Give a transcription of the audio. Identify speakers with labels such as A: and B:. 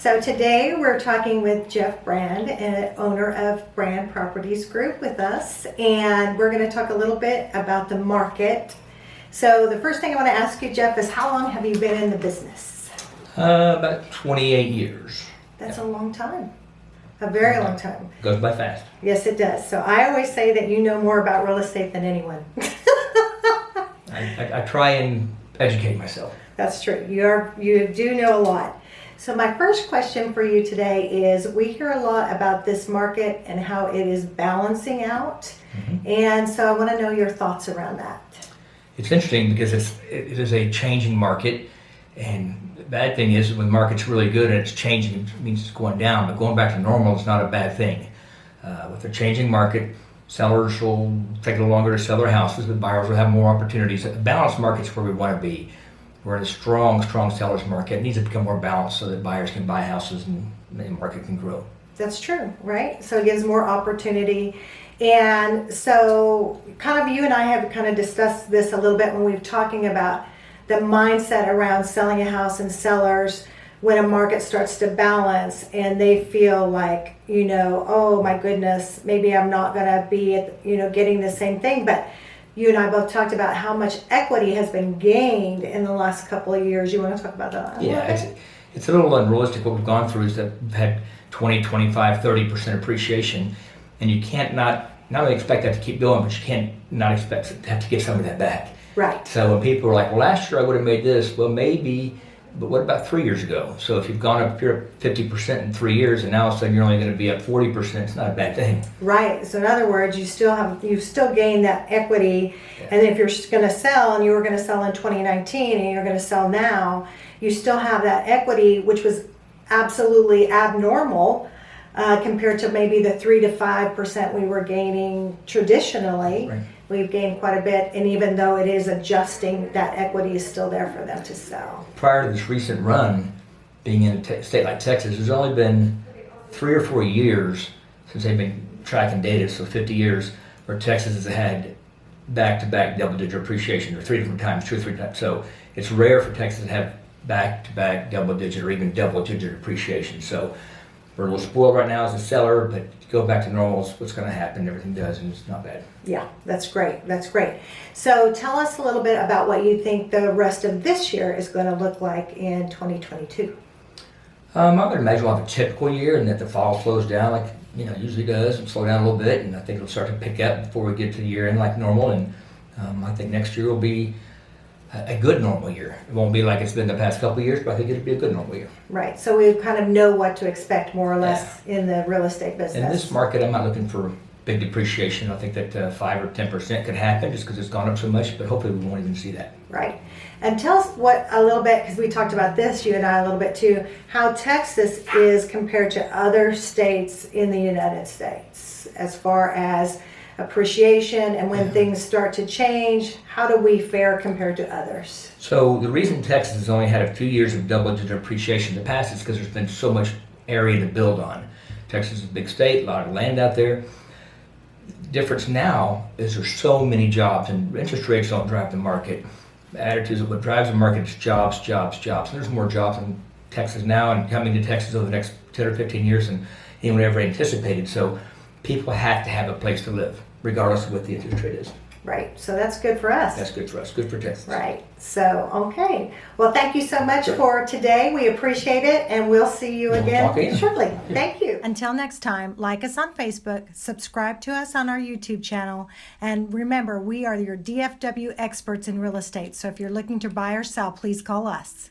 A: So today we're talking with Jeff Brand, owner of Brand Properties Group with us, and we're going to talk a little bit about the market. So the first thing I want to ask you, Jeff, is how long have you been in the business?
B: About 28 years.
A: That's a long time. A very long time.
B: Goes by fast.
A: Yes, it does. So I always say that you know more about real estate than anyone.
B: I try and educate myself.
A: That's true. You do know a lot. So my first question for you today is, we hear a lot about this market and how it is balancing out. And so I want to know your thoughts around that.
B: It's interesting because it is a changing market, and the bad thing is when the market's really good and it's changing, it means it's going down, but going back to normal is not a bad thing. With a changing market, sellers will take a little longer to sell their houses, but buyers will have more opportunities. A balanced market's where we want to be. We're in a strong seller's market. It needs to become more balanced so that buyers can buy houses and the market can grow.
A: That's true, right? So it gives more opportunity. And so kind of you and I have kind of discussed this a little bit when we were talking about the mindset around selling a house and sellers when a market starts to balance and they feel like, oh my goodness, maybe I'm not going to be, getting the same thing. But you and I both talked about how much equity has been gained in the last couple of years. You want to talk about that?
B: Yeah, it's a little unrealistic. What we've gone through is that we've had 20, 25, 30% appreciation, and you can't not only expect that to keep going, but you can't not expect to have to get some of that back.
A: Right.
B: So when people are like, well, last year I would have made this, well, maybe, but what about 3 years ago? So if you've gone up, if you're up 50% in 3 years, and now all of a sudden you're only going to be up 40%, it's not a bad thing.
A: Right. So in other words, you've still gained that equity. Yeah. And if you're going to sell, and you were going to sell in 2019 and you're going to sell now, you still have that equity, which was absolutely abnormal compared to maybe the 3 to 5% we were gaining traditionally. Right. We've gained quite a bit, and even though it is adjusting, that equity is still there for them to sell.
B: Prior to this recent run, being in a state like Texas, there's only been 3 or 4 years since they've been tracking data, so 50 years, where Texas has had back-to-back double-digit appreciation, or 3 different times, 2 or 3 times. So it's rare for Texas to have back-to-back double-digit or even double-digit appreciation. So we're a little spoiled right now as a seller, but go back to normal is what's going to happen. Everything does, and it's not bad.
A: Yeah, that's great. That's great. So tell us a little bit about what you think the rest of this year is going to look like in 2022.
B: I would imagine we'll have a typical year, and that the fall slows down like it usually does, and slow down a little bit, and I think it'll start to pick up before we get to the year end like normal. And I think next year will be a good normal year. It won't be like it's been the past couple of years, but I think it'll be a good normal year.
A: Right. So we kind of know what to expect more or less in the real estate business.
B: In this market, I'm not looking for big depreciation. I think that 5 or 10% could happen just because it's gone up so much, but hopefully we won't even see that.
A: Right. And tell us a little bit, because we talked about this, you and I, a little bit too, how Texas is compared to other states in the United States as far as appreciation, and when things start to change, how do we fare compared to others?
B: So the reason Texas has only had a few years of double-digit appreciation in the past is because there's been so much area to build on. Texas is a big state, a lot of land out there. The difference now is there's so many jobs, and interest rates don't drive the market. The attitude is what drives the market is jobs, jobs, jobs. And there's more jobs in Texas now and coming to Texas over the next 10 or 15 years than anyone ever anticipated. So people have to have a place to live, regardless of what the interest rate is.
A: Right. So that's good for us.
B: That's good for us. Good for Texas.
A: Right. So, okay. Well, thank you so much for today. We appreciate it, and we'll see you again shortly. Thank you. Until next time, like us on Facebook, subscribe to us on our YouTube channel, and remember, we are your DFW experts in real estate. So if you're looking to buy or sell, please call us.